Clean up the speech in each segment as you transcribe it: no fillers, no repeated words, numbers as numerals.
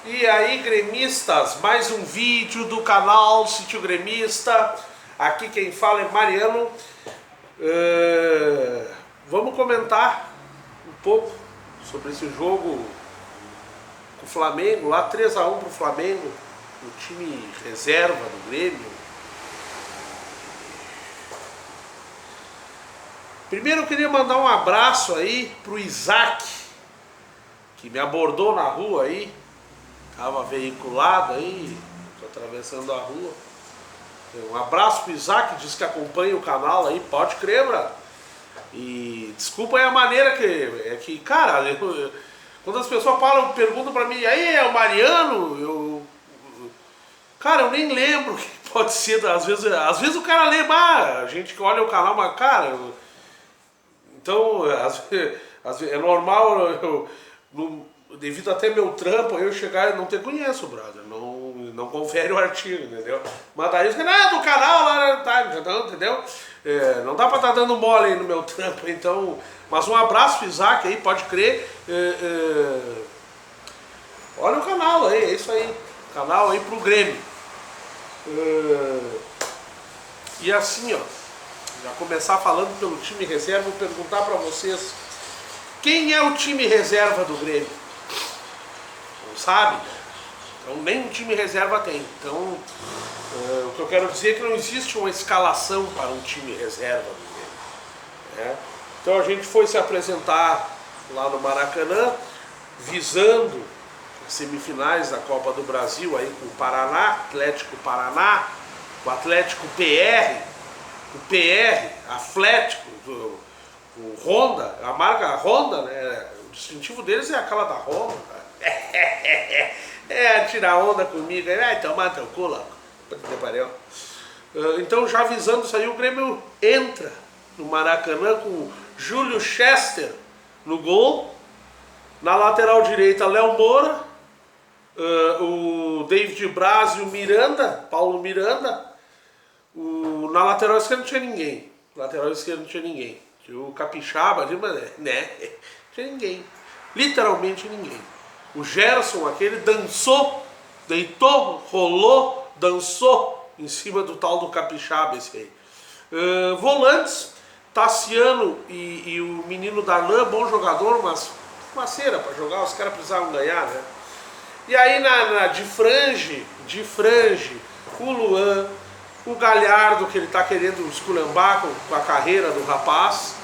E aí, gremistas, mais um vídeo do canal Sítio Gremista. Aqui quem fala é Mariano. Vamos comentar um pouco sobre esse jogo com o Flamengo, lá 3-1 pro Flamengo, o time reserva do Grêmio. Primeiro eu queria mandar um abraço aí pro Isaac, que me abordou na rua aí. Tava veiculado aí, tô atravessando a rua. Um abraço pro Isaac, diz que acompanha o canal aí, pode crer, brother. E desculpa aí a maneira que cara, quando as pessoas falam, perguntam pra mim, aí é o Mariano? Cara, eu nem lembro o que pode ser, às vezes o cara lembra, a gente que olha o canal, mas cara, então, é normal, devido até meu trampo, eu chegar e não te conheço, brother. Não confere o artigo, entendeu? Mas daí os caras, do canal lá, tá, entendeu? Não dá pra estar dando mole aí no meu trampo, então. Mas um abraço pro Isaac aí, pode crer. Olha o canal aí, é isso aí. Canal aí pro Grêmio. E assim, ó. Já começar falando pelo time reserva, vou perguntar pra vocês. Quem é o time reserva do Grêmio? Não sabe? Então nem um time reserva tem. Então o que eu quero dizer é que não existe uma escalação para um time reserva do Grêmio, né? Então a gente foi se apresentar lá no Maracanã, visando as semifinais da Copa do Brasil aí com o Paraná, Atlético Paraná, o Atlético PR, o PR, Atlético, o Honda, a marca Honda, né? O distintivo deles é aquela da Honda. Tirar onda comigo, tomar teu cu, louco. Então, já avisando isso aí, o Grêmio entra no Maracanã com o Júlio Chester no gol, na lateral direita, Léo Moura, o David Braz e o Miranda, Paulo Miranda. Na lateral esquerda não tinha ninguém. O Capixaba, né? Não tinha ninguém. Literalmente ninguém. O Gerson, aquele, dançou, deitou, rolou, dançou em cima do tal do Capixaba, esse aí. Volantes, Tassiano e o menino Darlan, bom jogador, mas uma cera para jogar, os caras precisavam ganhar, né? E aí de frange, o Luan, o Galhardo, que ele tá querendo esculhambar com a carreira do rapaz,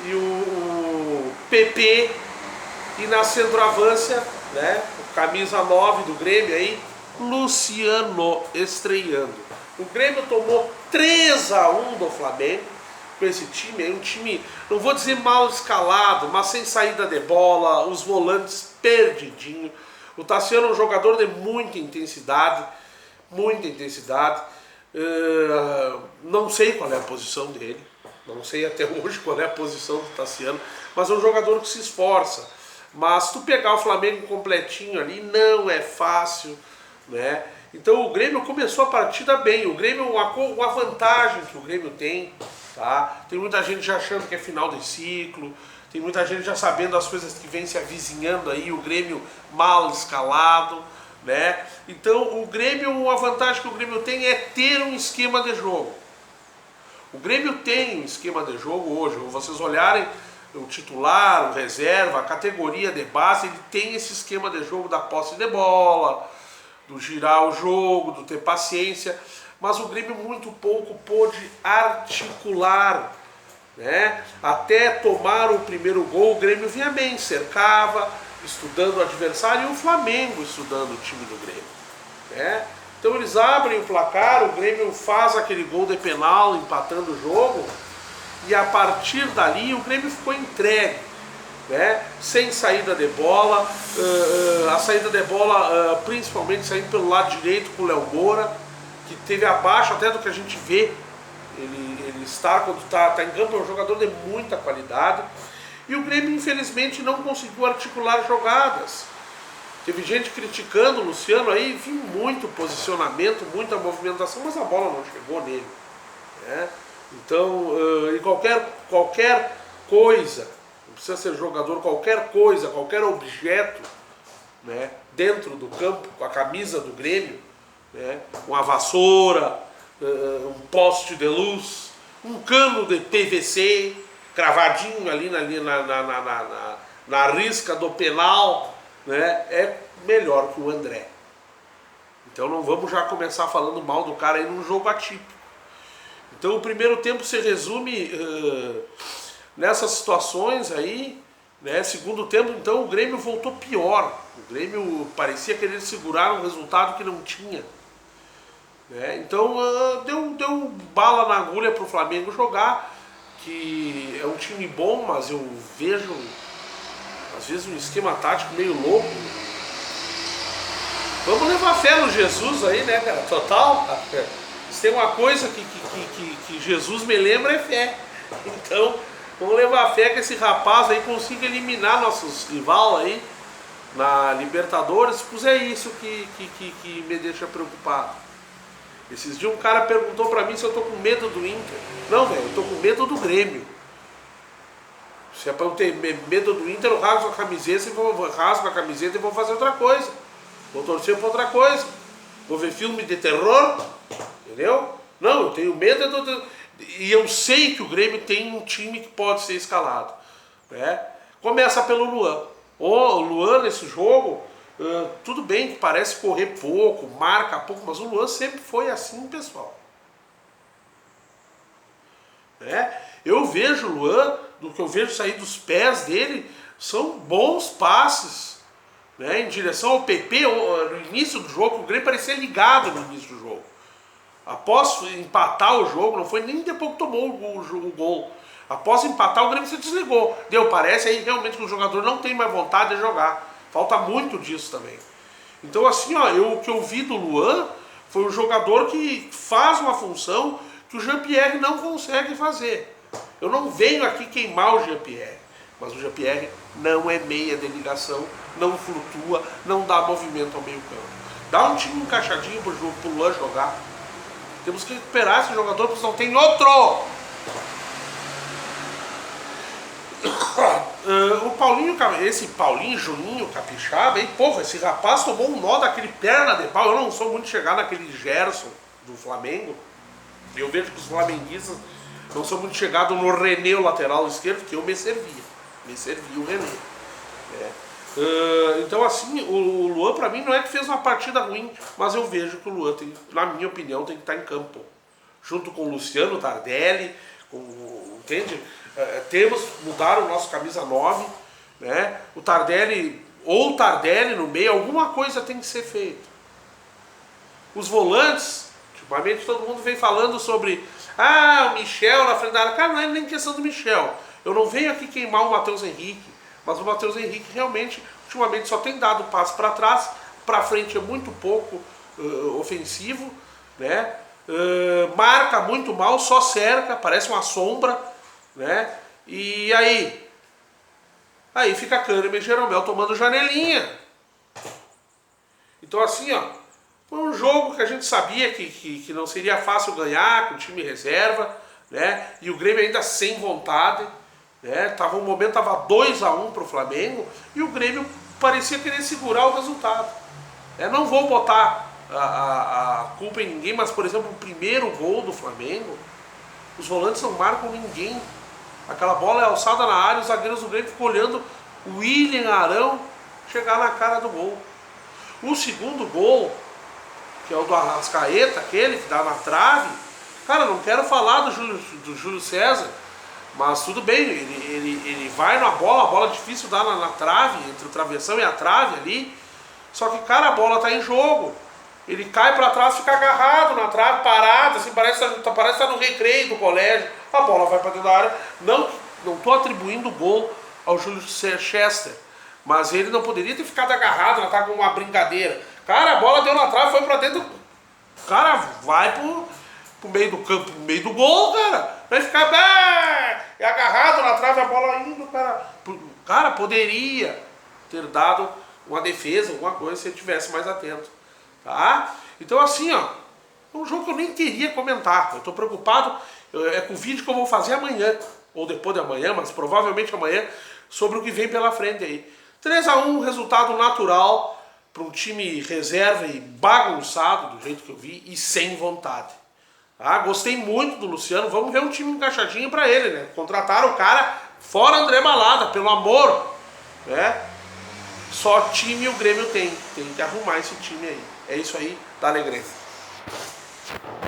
e o PP, e na centroavância, né, camisa 9 do Grêmio aí, Luciano estreando. O Grêmio tomou 3-1 do Flamengo com esse time aí, um time, não vou dizer mal escalado, mas sem saída de bola, os volantes perdidinhos. O Tassiano é um jogador de muita intensidade. Não sei qual é a posição dele, não sei até hoje qual é a posição do Tassiano, mas é um jogador que se esforça. Mas tu pegar o Flamengo completinho ali não é fácil, né? Então o Grêmio começou a partida bem. O Grêmio, uma vantagem que o Grêmio tem, tá? Tem muita gente já achando que é final de ciclo, tem muita gente já sabendo as coisas que vem se avizinhando aí, o Grêmio mal escalado, né? Então o Grêmio, uma vantagem que o Grêmio tem é ter um esquema de jogo. O Grêmio tem um esquema de jogo hoje, se vocês olharem o titular, o reserva, a categoria de base, ele tem esse esquema de jogo da posse de bola, do girar o jogo, do ter paciência, mas o Grêmio muito pouco pôde articular, né? Até tomar o primeiro gol, o Grêmio vinha bem, cercava, estudando o adversário, e o Flamengo estudando o time do Grêmio, né? Então eles abrem o placar, o Grêmio faz aquele gol de penal, empatando o jogo, e a partir dali o Grêmio ficou entregue, né? Sem saída de bola, a saída de bola principalmente saindo pelo lado direito com o Léo Moura, que teve abaixo até do que a gente vê. Ele está, quando está em campo, é um jogador de muita qualidade. E o Grêmio infelizmente não conseguiu articular jogadas. Teve gente criticando o Luciano aí, viu muito posicionamento, muita movimentação, mas a bola não chegou nele, né? Então, e qualquer coisa, não precisa ser jogador, qualquer coisa, qualquer objeto né, dentro do campo, com a camisa do Grêmio, né, uma vassoura, um poste de luz, um cano de PVC cravadinho ali na risca do penal, né, é melhor que o André. Então não vamos já começar falando mal do cara aí num jogo atípico. Então o primeiro tempo se resume nessas situações aí, né? Segundo tempo, então, o Grêmio voltou pior. O Grêmio parecia querer segurar um resultado que não tinha. Né? Então deu bala na agulha para o Flamengo jogar, que é um time bom, mas eu vejo às vezes um esquema tático meio louco. Vamos levar fé no Jesus aí, né, cara? Total. Se tem uma coisa que Jesus me lembra é fé. Então, vamos levar fé que esse rapaz aí consiga eliminar nossos rivais aí na Libertadores, pois é isso que me deixa preocupado. Esses dias um cara perguntou pra mim se eu tô com medo do Inter. Não, velho, eu tô com medo do Grêmio. Se é pra eu ter medo do Inter, eu rasgo a camiseta e vou fazer outra coisa. Vou torcer pra outra coisa. Vou ver filme de terror, entendeu? Não, eu tenho medo e eu sei que o Grêmio tem um time que pode ser escalado, né? Começa pelo Luan. O Luan nesse jogo, tudo bem que parece correr pouco, marca pouco, mas o Luan sempre foi assim, pessoal. Né? Eu vejo o Luan, do que eu vejo sair dos pés dele, são bons passes, né, em direção ao PP. No início do jogo, o Grêmio parecia ligado no início do jogo. Após empatar o jogo, não foi nem depois que tomou o gol. Após empatar, o Grêmio se desligou. Parece aí realmente que o jogador não tem mais vontade de jogar. Falta muito disso também. Então assim, ó, o que eu vi do Luan foi um jogador que faz uma função que o Jean-Pierre não consegue fazer. Eu não venho aqui queimar o Jean-Pierre, mas o Jean-Pierre não é meia de ligação, não flutua, não dá movimento ao meio campo. Dá um time encaixadinho pro Luan jogar. Temos que recuperar esse jogador, porque não tem outro. O Paulinho, esse Paulinho Juninho Capixaba, hein, porra, esse rapaz tomou um nó daquele perna de pau. Eu não sou muito chegado naquele Gerson do Flamengo. Eu vejo que os flamenguistas não são muito chegados no René, o lateral esquerdo, que eu me servia o René. Então assim, o Luan pra mim não é que fez uma partida ruim, mas eu vejo que o Luan tem, na minha opinião, tem que estar em campo. Junto com o Luciano Tardelli, entende? Mudaram o nosso camisa 9, né? O Tardelli no meio, alguma coisa tem que ser feita. Os volantes, ultimamente todo mundo vem falando sobre o Michel na frente da área. Cara, não é nem questão do Michel. Eu não venho aqui queimar o Matheus Henrique, mas o Matheus Henrique realmente, ultimamente, só tem dado passo para trás, para frente é muito pouco ofensivo, né? Marca muito mal, só cerca, parece uma sombra, né? E aí fica Kahneman e Jeromel tomando janelinha. Então assim, ó, foi um jogo que a gente sabia que não seria fácil ganhar com o time reserva, né? E o Grêmio ainda sem vontade, né? Um momento tava 2-1 pro Flamengo e o Grêmio parecia querer segurar o resultado. Não vou botar a culpa em ninguém, mas por exemplo, o primeiro gol do Flamengo, os volantes não marcam ninguém. Aquela bola é alçada na área, os zagueiros do Grêmio ficam olhando o William Arão chegar na cara do gol. O segundo gol, que é o do Arrascaeta, aquele que dá na trave, cara, não quero falar do Júlio César, mas tudo bem, ele vai na bola, a bola é difícil dar na trave, entre o travessão e a trave ali, só que, cara, a bola tá em jogo. Ele cai para trás, fica agarrado na trave, parado, assim, parece estar no recreio do colégio. A bola vai para dentro da área. Não estou atribuindo o gol ao Júlio Chester, mas ele não poderia ter ficado agarrado, não tá com uma brincadeira. Cara, a bola deu na trave, foi para dentro. Cara, vai pro meio do campo, pro meio do gol, cara. Vai ficar agarrado na trave, a bola indo, cara. Cara, poderia ter dado uma defesa, alguma coisa, se ele tivesse mais atento. Tá? Então assim, ó, é um jogo que eu nem queria comentar. Eu tô preocupado, com o vídeo que eu vou fazer amanhã, ou depois de amanhã, mas provavelmente amanhã, sobre o que vem pela frente aí. 3-1, resultado natural para um time reserva e bagunçado, do jeito que eu vi, e sem vontade. Tá? Gostei muito do Luciano, vamos ver um time encaixadinho para ele, né? Contrataram o cara fora André Balada, pelo amor, né? Só time o Grêmio tem que arrumar esse time aí. É isso aí, tá, Alegrete?